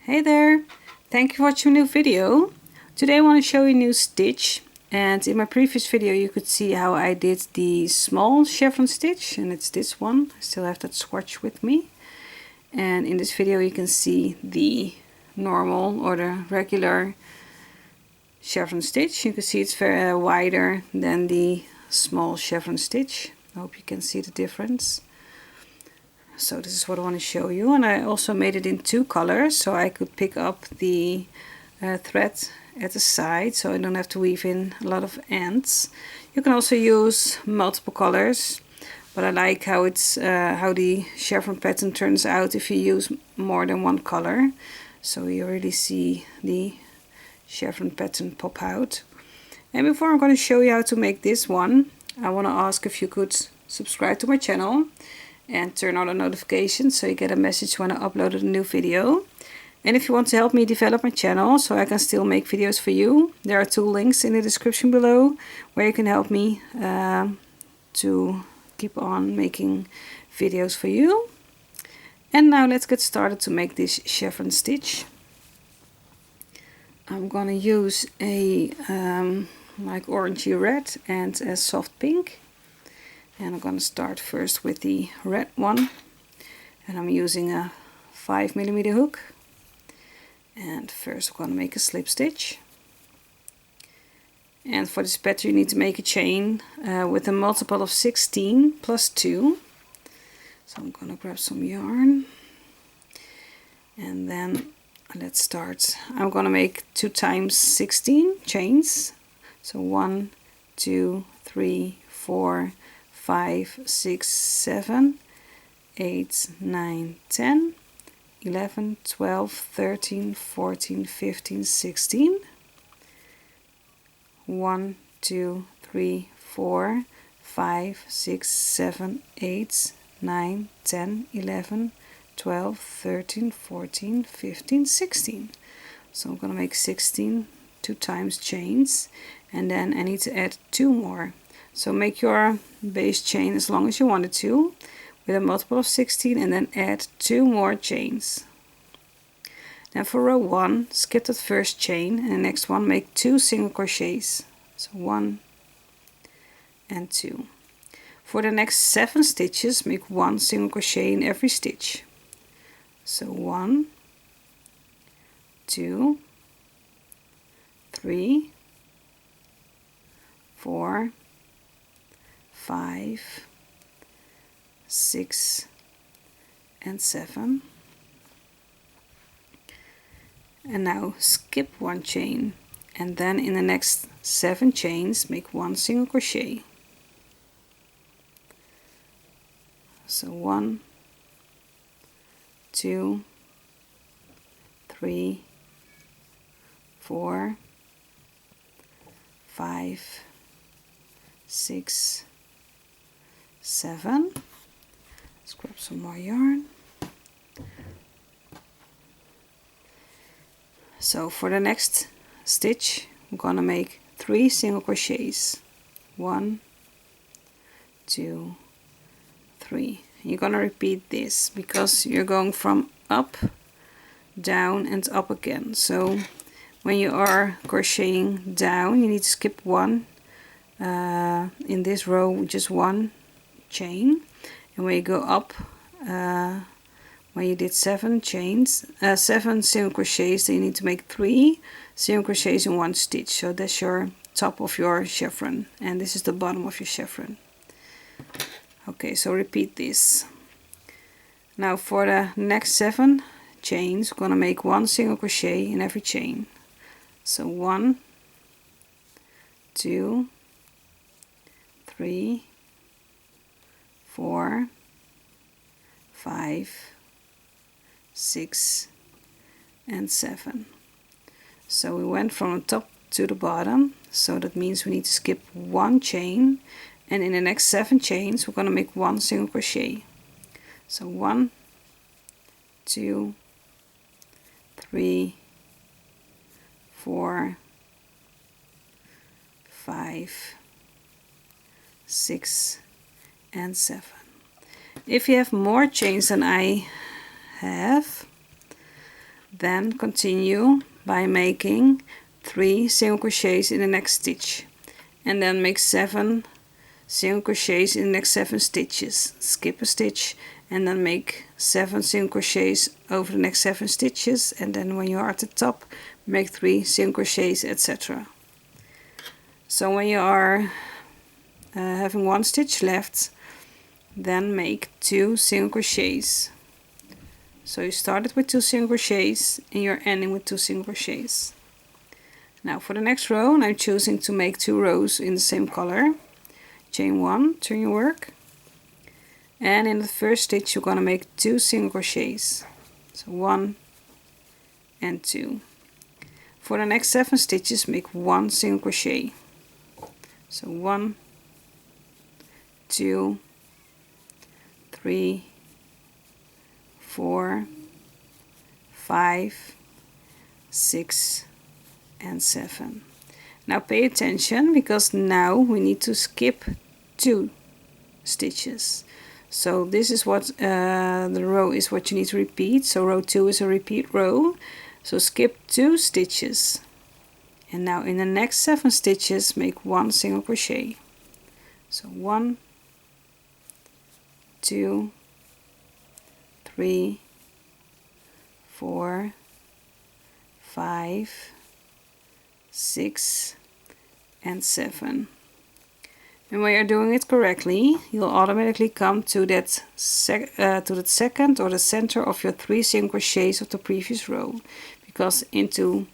Hey there! Thank you for watching a new video. Today I want to show you a new stitch, and in my previous video you could see how I did the small chevron stitch, and it's this one. I still have that swatch with me. And in this video you can see the normal or the regular chevron stitch. You can see it's very wider than the small chevron stitch. I hope you can see the difference. So this is what I want to show you, and I also made it in two colors so I could pick up the thread at the side so I don't have to weave in a lot of ends. You can also use multiple colors, but I like how it's how the chevron pattern turns out if you use more than one color, so you really see the chevron pattern pop out. And before I'm going to show you how to make this one, I want to ask if you could subscribe to my channel and turn on the notifications so you get a message when I upload a new video. And if you want to help me develop my channel so I can still make videos for you, there are two links in the description below where you can help me to keep on making videos for you. And now let's get started to make this chevron stitch. I'm gonna use a like orangey red and a soft pink. And I'm going to start first with the red one, and I'm using a 5mm hook. And first I'm going to make a slip stitch. And for this pattern you need to make a chain with a multiple of 16 plus 2. So I'm going to grab some yarn, and then let's start. I'm going to make 2 times 16 chains. So 1, 2, 3, 4, 5, 6, 7, 8, 9, 10, 11, 12, 13, 14, 15, 16. 1, 2, 3, 4, 5, 6, 7, 8, 9, 10, 11, 12, 13, 14, 15, 16. So I'm going to make 16 2 times chains, and then I need to add 2 more. So make your base chain as long as you want it to, with a multiple of 16, and then add 2 more chains. Then for row 1, skip that first chain, and the next one make 2 single crochets. So 1 and 2. For the next 7 stitches, make 1 single crochet in every stitch. So 1, 2, 3, 4, 5, 6, and 7. And now skip 1 chain, and then in the next 7 chains make 1 single crochet. So 1, 2, 3, 4, 5, 6, 7. Let's grab some more yarn. So for the next stitch I'm gonna make 3 single crochets. 1, 2, 3. You're gonna repeat this because you're going from up, down, and up again. So when you are crocheting down, you need to skip 1. In this row, just 1 chain, and when you go up, when you did 7 chains, 7 single crochets, then you need to make 3 single crochets in 1 stitch. So that's your top of your chevron, and this is the bottom of your chevron. Okay, so repeat this. Now for the next 7 chains, we're gonna make 1 single crochet in every chain. So 1, 2, 3, 4, 5, 6, and 7. So we went from the top to the bottom, so that means we need to skip 1 chain, and in the next 7 chains we're going to make 1 single crochet. So 1, 2, 3, 4, 5, 6, and 7. If you have more chains than I have, Then continue by making 3 single crochets in the next stitch, and then make 7 single crochets in the next 7 stitches. Skip a stitch and then make 7 single crochets over the next 7 stitches, and then when you are at the top make 3 single crochets, etc. So when you are having 1 stitch left, then make 2 single crochets. So you started with 2 single crochets and you're ending with 2 single crochets. Now for the next row, I'm choosing to make 2 rows in the same color. Chain 1, turn your work, and in the first stitch you're going to make 2 single crochets. So 1 and 2. For the next 7 stitches make 1 single crochet. So 1, 2, 3, 4, 5, 6 and 7. Now pay attention, because now we need to skip 2 stitches. So this is what the row is what you need to repeat. So row 2 is a repeat row. So skip 2 stitches. And now in the next 7 stitches make 1 single crochet. So 1, 2, 3, 4, 5, 6 and 7. And when you're doing it correctly, you'll automatically come to that second or the center of your 3 single crochets of the previous row, because into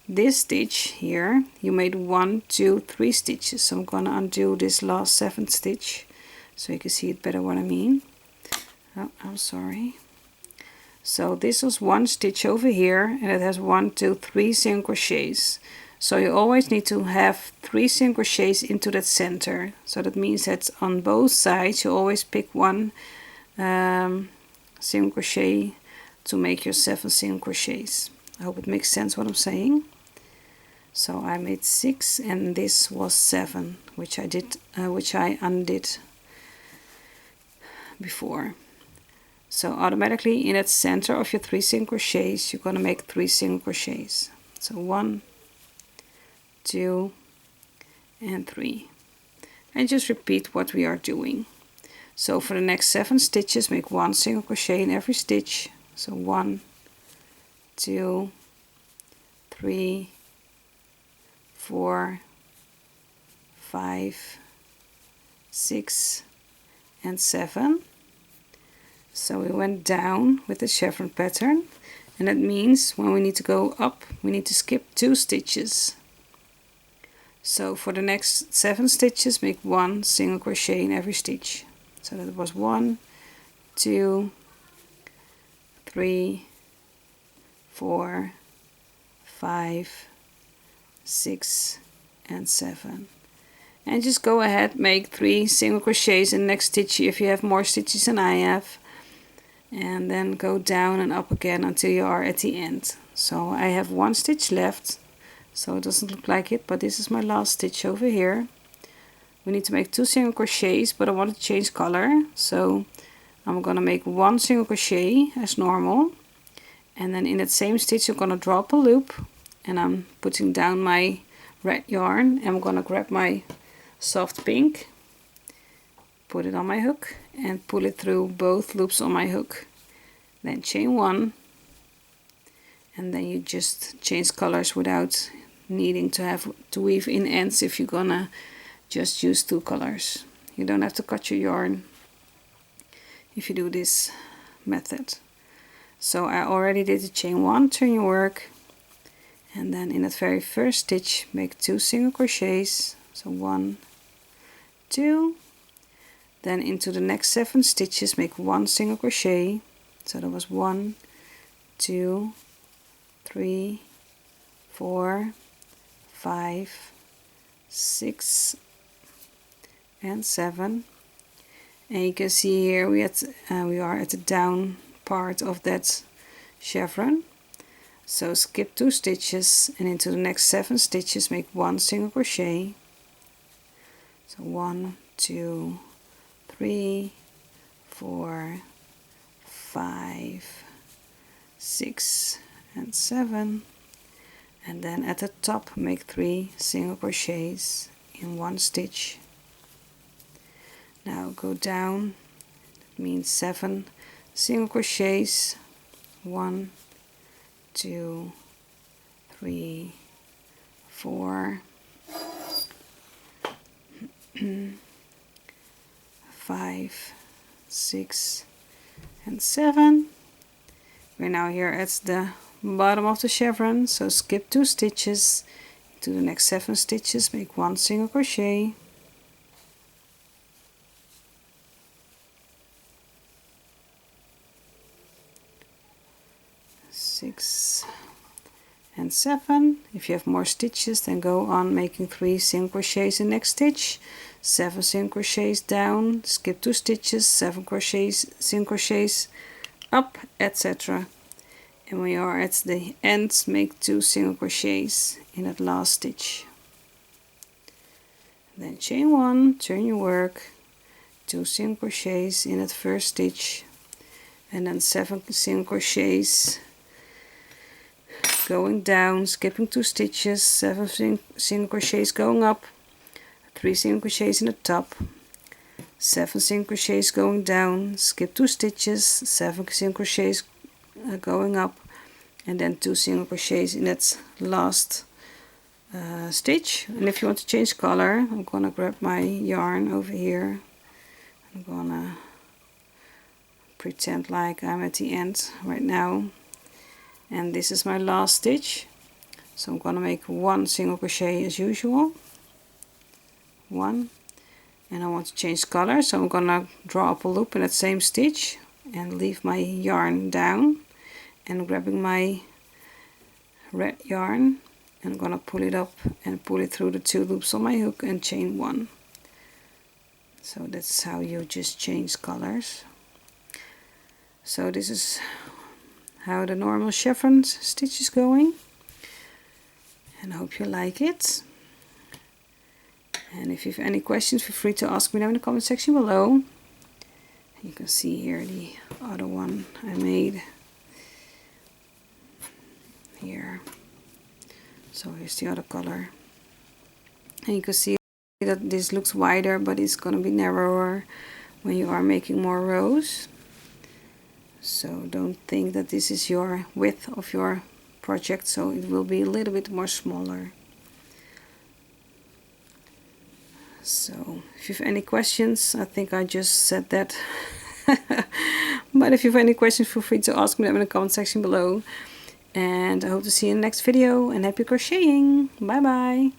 this stitch here you made 1, 2, 3 stitches. So I'm gonna undo this last 7th stitch so you can see it better what I mean. Oh, I'm sorry. So this was 1 stitch over here, and it has 1, 2, 3 single crochets. So you always need to have 3 single crochets into that center. So that means that on both sides you always pick 1 single crochet to make your 7 single crochets. I hope it makes sense what I'm saying. So I made 6 and this was 7, which I undid before. So automatically in that center of your 3 single crochets you're going to make 3 single crochets. So 1, 2 and 3, and just repeat what we are doing. So for the next 7 stitches make 1 single crochet in every stitch. So 1, 2, 3, 4, 5, 6 and 7. So we went down with the chevron pattern, and that means when we need to go up we need to skip 2 stitches. So for the next 7 stitches make 1 single crochet in every stitch. So that was 1, 2, 3, 4, 5, 6 and 7. And just go ahead, make 3 single crochets in the next stitch if you have more stitches than I have, and then go down and up again until you are at the end. So I have 1 stitch left, so it doesn't look like it, but this is my last stitch over here. We need to make 2 single crochets, but I want to change color, so I'm gonna make 1 single crochet as normal, and then in that same stitch I'm gonna drop a loop, and I'm putting down my red yarn, and I'm gonna grab my soft pink, put it on my hook and pull it through both loops on my hook. Then chain 1, and then you just change colors without needing to have to weave in ends if you're gonna just use 2 colors. You don't have to cut your yarn if you do this method. So I already did the chain 1, turn your work, and then in that very first stitch make 2 single crochets. So 1, 2, then into the next 7 stitches make 1 single crochet. So that was 1, 2, 3, 4, 5, 6 and 7. And you can see here we are at the down part of that chevron. So skip 2 stitches, and into the next 7 stitches make 1 single crochet. So 1, 2, 3, 4, 5, 6 and 7, and then at the top make 3 single crochets in one stitch. Now go down, that means 7 single crochets, 1, 2, 3, 4, 5, 6, and 7. We're now here at the bottom of the chevron, so skip 2 stitches to the next 7 stitches, make 1 single crochet, six and 7. If you have more stitches, then go on making 3 single crochets in the next stitch, 7 single crochets down, skip 2 stitches, 7 crochets, single crochets up, etc. And when you are at the end, make 2 single crochets in that last stitch. Then chain 1, turn your work, 2 single crochets in that first stitch, and then 7 single crochets going down, skipping 2 stitches, 7 single crochets going up, 3 single crochets in the top, 7 single crochets going down, skip 2 stitches, 7 single crochets going up, and then 2 single crochets in that last stitch. And if you want to change color, I'm gonna grab my yarn over here. I'm gonna pretend like I'm at the end right now, and this is my last stitch, so I'm gonna make 1 single crochet as usual, 1, and I want to change color, so I'm gonna draw up a loop in that same stitch and leave my yarn down, and grabbing my red yarn, and I'm gonna pull it up and pull it through the 2 loops on my hook and chain 1. So that's how you just change colors. So this is how the normal chevron stitch is going, and I hope you like it. And if you have any questions, feel free to ask me down in the comment section below. You can see here the other one I made here. So here's the other color, and you can see that this looks wider, but it's going to be narrower when you are making more rows. So don't think that this is your width of your project, so it will be a little bit more smaller. So if you have any questions, I think I just said that. But if you have any questions, feel free to ask me them in the comment section below. And I hope to see you in the next video, and happy crocheting. Bye bye.